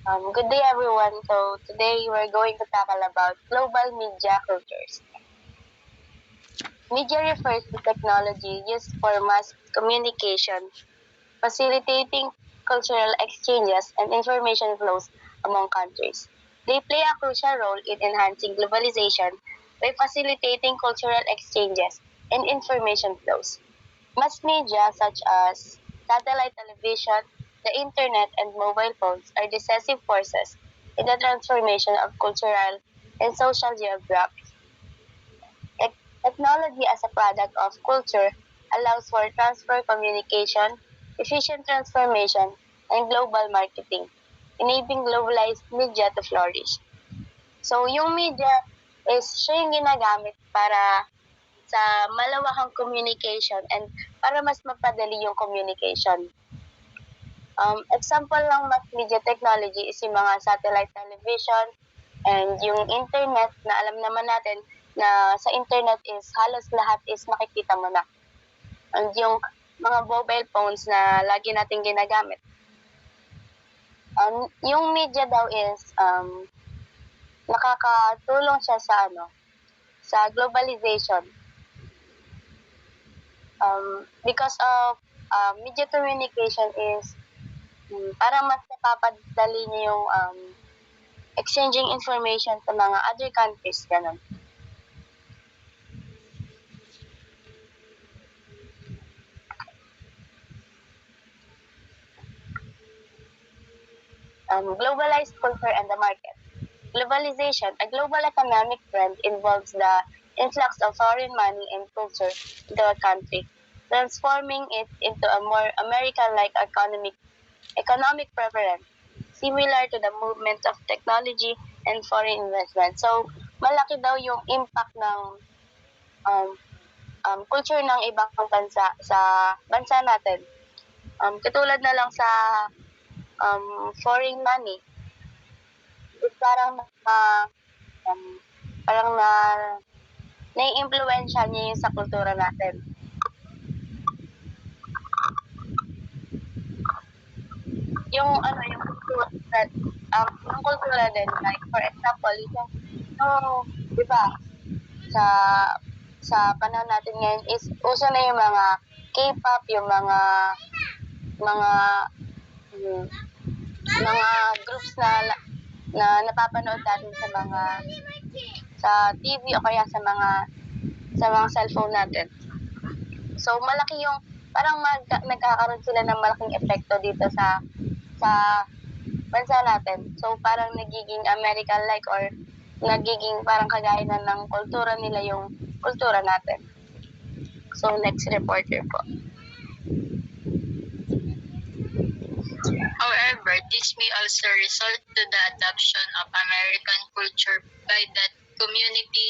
Good day, everyone. So today we're going to tackle about global media cultures. Media refers to technology used for mass communication, facilitating cultural exchanges and information flows among countries. They play a crucial role in enhancing globalization by facilitating cultural exchanges and information flows. Mass media such as satellite television, the internet, and mobile phones are decisive forces in the transformation of cultural and social geography. Technology as a product of culture allows for transfer communication, efficient transformation, and global marketing, enabling globalized media to flourish. So yung media is siya yung ginagamit para sa malawakang communication and para mas mapadali yung communication. Example ng mass media technology is yung mga satellite television and yung internet na alam naman natin na sa internet is halos lahat is makikita mo na. And yung mga mobile phones na lagi nating ginagamit. Yung media daw is nakakatulong siya sa sa globalization. Because of media communication is parang mas napapadali niya yung exchanging information sa mga other countries, ganun. Globalized culture and the market. Globalization, a global economic trend, involves the influx of foreign money and culture into a country, transforming it into a more American-like economic preference, similar to the movement of technology and foreign investment. So, malaki daw yung impact ng culture ng ibang bansa sa bansa natin. Katulad na lang sa foreign money, is parang nai-impluwensya niya yung sa kultura natin. Yung kultura din, like for example, di ba, sa panahon natin ngayon is uso na yung mga K-pop, yung mga groups na napapanood natin sa TV o kaya sa mga cellphone natin. So malaki yung parang nagkakaroon sila ng malaking epekto dito sa bansa natin. So parang nagiging American-like or nagiging parang kagaya na ng kultura nila yung kultura natin. So next reporter po. However, this may also result to the adoption of American culture by that community.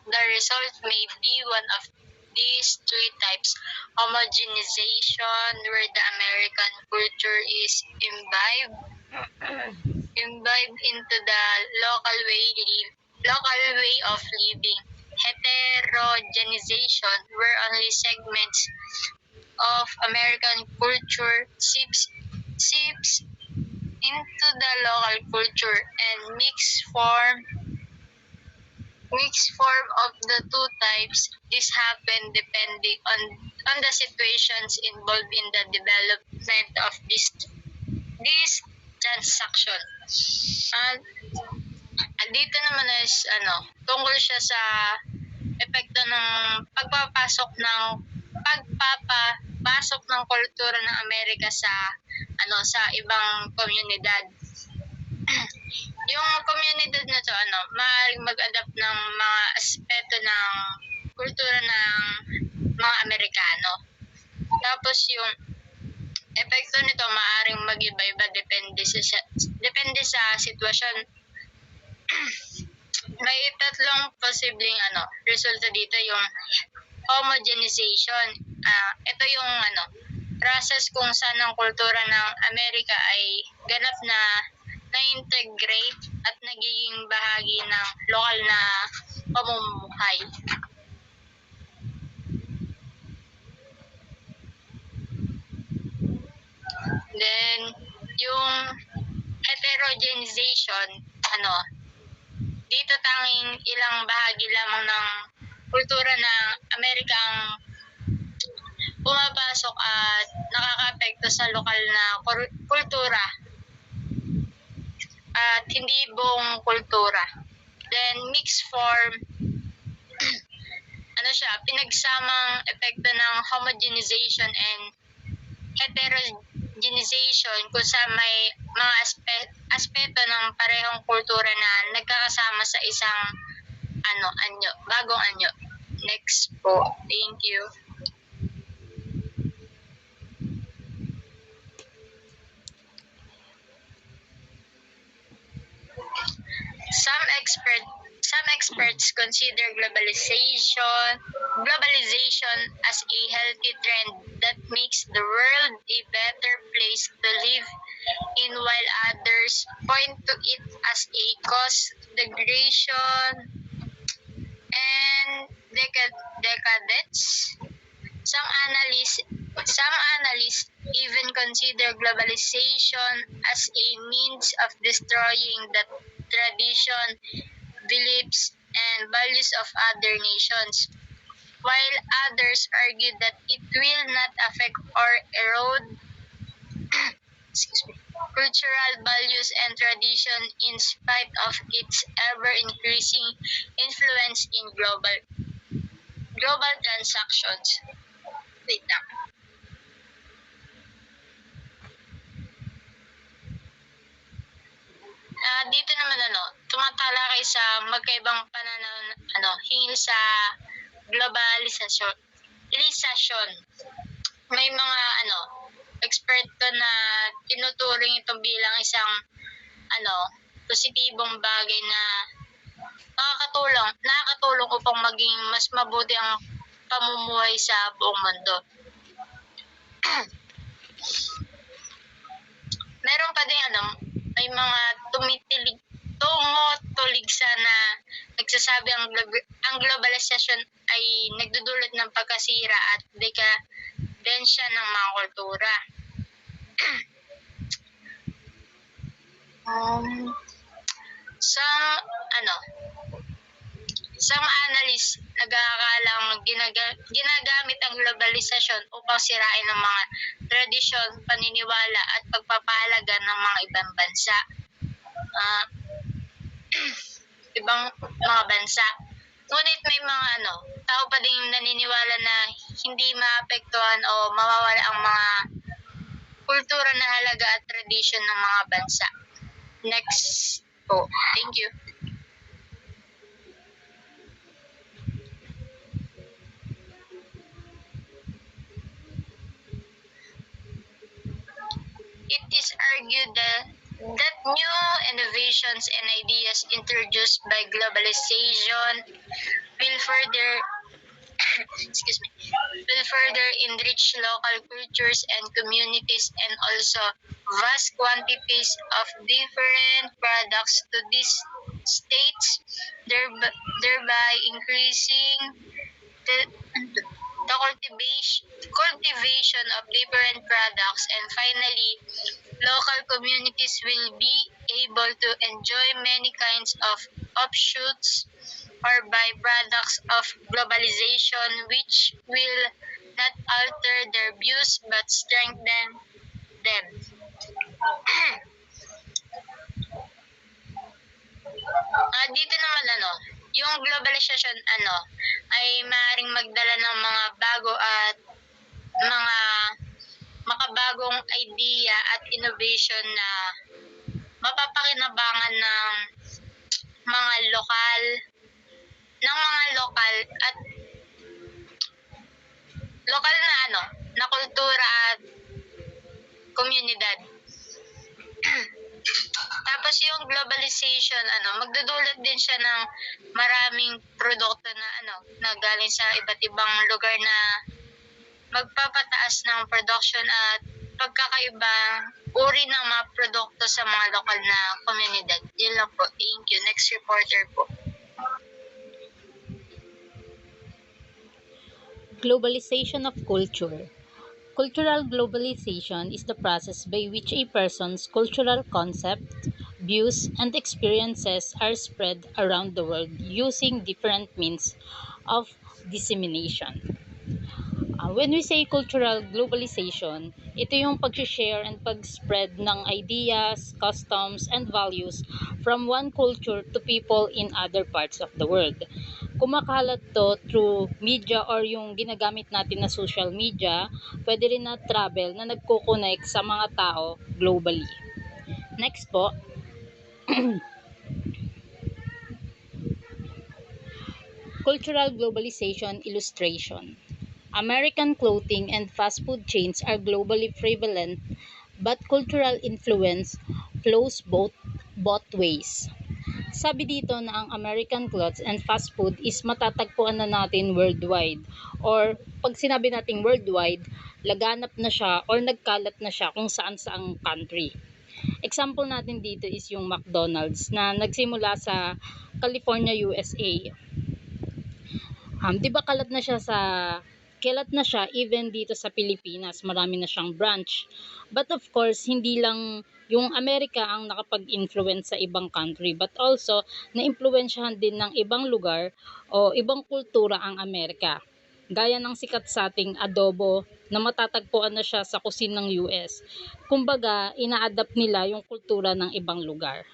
The result may be one of these three types: homogenization, where the American culture is imbibed into the local way of living; heterogenization, where only segments of American culture seeps into the local culture, and mixed form of the two types. This happen depending on the situations involved in the development of this transaction. Dito naman is tungkol siya sa epekto ng pagpapasok ng kultura ng Amerika sa ibang komunidad. Yung komunidad na to maaaring mag-adapt ng mga aspeto ng kultura ng mga Amerikano. Tapos yung epekto nito maaaring mag-iba-iba depende sa sitwasyon. May tatlong posibleng resulta dito: yung homogenization. Ito yung process kung saan ang kultura ng Amerika ay ganap na na-integrate at nagiging bahagi ng lokal na pamumuhay. Then, yung heterogenization, dito tanging ilang bahagi lamang ng kultura ng Amerika ang pumapasok at nakakaapekto sa lokal na kultura at hindi buong kultura. Then mixed form, pinagsamang epekto ng homogenization and heterogenization kung sa may mga aspeto ng parehong kultura na nagkakasama sa isang bagong anyo. Next po. Thank you. Some experts consider globalization as a healthy trend that makes the world a better place to live in, while others point to it as a cause degradation and decadence. Some analysts even consider globalization as a means of destroying the tradition, beliefs, and values of other nations, while others argue that it will not affect or erode cultural values and tradition in spite of its ever-increasing influence in global transactions. Wait lang. Dito naman tumatalakay sa magkaibang pananaw hinggil sa globalisasyon. May mga eksperto na tinuturing ito bilang isang positibong bagay na nakakatulong upang maging mas mabuti ang pamumuhay sa buong mundo. Meron pa din may mga tumutuligsa na nagsasabi ang globalisasyon ay nagdudulot ng pagkasira at dekadensya ng mga kultura. Some analysts nag-aakalang ginagamit ang globalisasyon upang sirain ang mga tradisyon, paniniwala at pagpapahalaga ng mga ibang bansa. Ngunit may mga tao pa ding naniniwala na hindi maapektuhan o mawawala ang mga kultura na halaga at tradisyon ng mga bansa. Next po. Thank you. It is argued that new innovations and ideas introduced by globalization will further enrich local cultures and communities, and also vast quantities of different products to these states, thereby increasing the cultivation of different products, and finally, local communities will be able to enjoy many kinds of offshoots or byproducts of globalization, which will not alter their views but strengthen them. Dito naman yung globalization ay maaaring magdala ng mga bago at mga makabagong idea at innovation na mapapakinabangan ng mga lokal at lokal na kultura at komunidad. Tapos yung globalization magdudulot din siya ng maraming produkto na galing sa iba't ibang lugar na magpapataas ng production at pagkakaiba uri ng mga produkto sa mga lokal na komunidad. Yun lang po. Thank you. Next reporter po. Globalization of culture. Cultural globalization is the process by which a person's cultural concept, views, and experiences are spread around the world using different means of dissemination. When we say cultural globalization, ito yung pag-share and pag-spread ng ideas, customs, and values from one culture to people in other parts of the world. Kumakalat to through media or yung ginagamit natin na social media, pwede rin na travel na nagko-connect sa mga tao globally. Next po, cultural globalization illustration. American clothing and fast food chains are globally prevalent, but cultural influence flows both ways. Sabi dito na ang American clothes and fast food is matatagpuan na natin worldwide. Or pag sinabi nating worldwide, laganap na siya or nagkalat na siya kung saan-saang country. Example natin dito is yung McDonald's na nagsimula sa California, USA. 'Di ba kalat na siya even dito sa Pilipinas, marami na siyang branch. But of course, hindi lang yung Amerika ang nakapag-influence sa ibang country, but also na-impluwensyahan din ng ibang lugar o ibang kultura ang Amerika. Gaya ng sikat sa ating adobo na matatagpuan na siya sa kusin ng US. Kumbaga, ina-adapt nila yung kultura ng ibang lugar.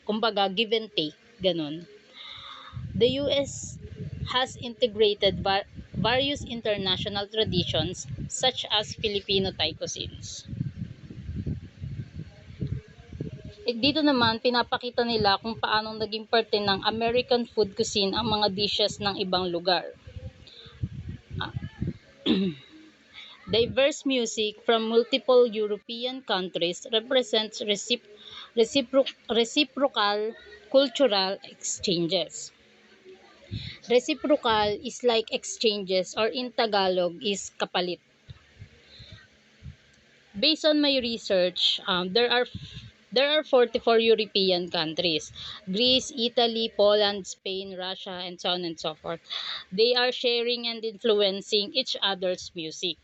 Kumbaga, give and take, ganun. The US has integrated various international traditions such as Filipino Thai cuisines. Dito naman, pinapakita nila kung paanong naging parte ng American food cuisine ang mga dishes ng ibang lugar. Diverse music from multiple European countries represents reciprocal cultural exchanges. Reciprocal is like exchanges, or in Tagalog is kapalit. Based on my research, there are 44 European countries: Greece, Italy, Poland, Spain, Russia, and so on and so forth. They are sharing and influencing each other's music.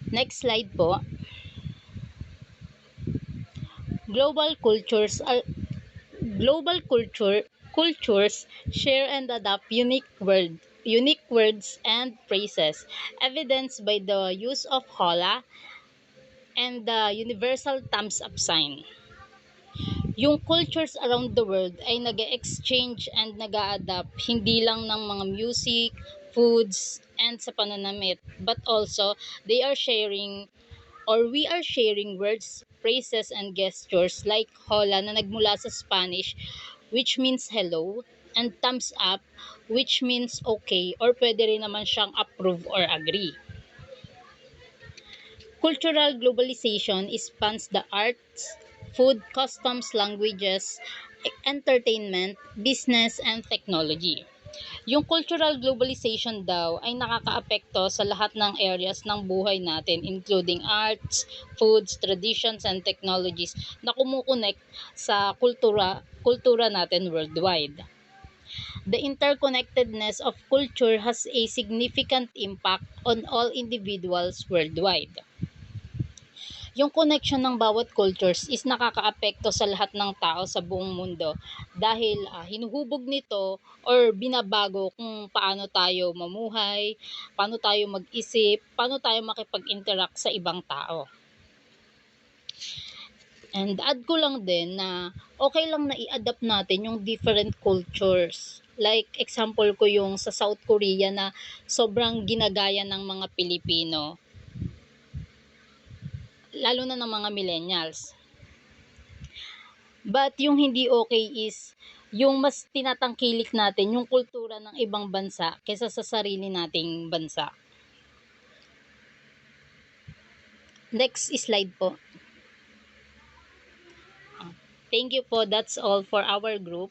Next slide po. Global cultures share and adopt unique words and phrases, evidenced by the use of hola and the universal thumbs up sign. Yung cultures around the world ay nag-exchange and nag-a-adapt hindi lang ng mga music, foods, and sa pananamit, but also they are sharing or we are sharing words, phrases, and gestures like hola na nagmula sa Spanish, which means hello, and thumbs up, which means okay, or pwede rin naman siyang approve or agree. Cultural globalization spans the arts, food, customs, languages, entertainment, business, and technology. Yung cultural globalization daw ay nakakaapekto sa lahat ng areas ng buhay natin, including arts, foods, traditions, and technologies na kumukonect sa kultura natin worldwide. The interconnectedness of culture has a significant impact on all individuals worldwide. Yung connection ng bawat cultures is nakakaapekto sa lahat ng tao sa buong mundo dahil hinuhubog nito or binabago kung paano tayo mamuhay, paano tayo mag-isip, paano tayo makipag-interact sa ibang tao. And add ko lang din na okay lang na i-adapt natin yung different cultures. Like example ko yung sa South Korea na sobrang ginagaya ng mga Pilipino, lalo na ng mga millennials. But yung hindi okay is yung mas tinatangkilik natin yung kultura ng ibang bansa kaysa sa sarili nating bansa. Next slide po. Thank you po. That's all for our group.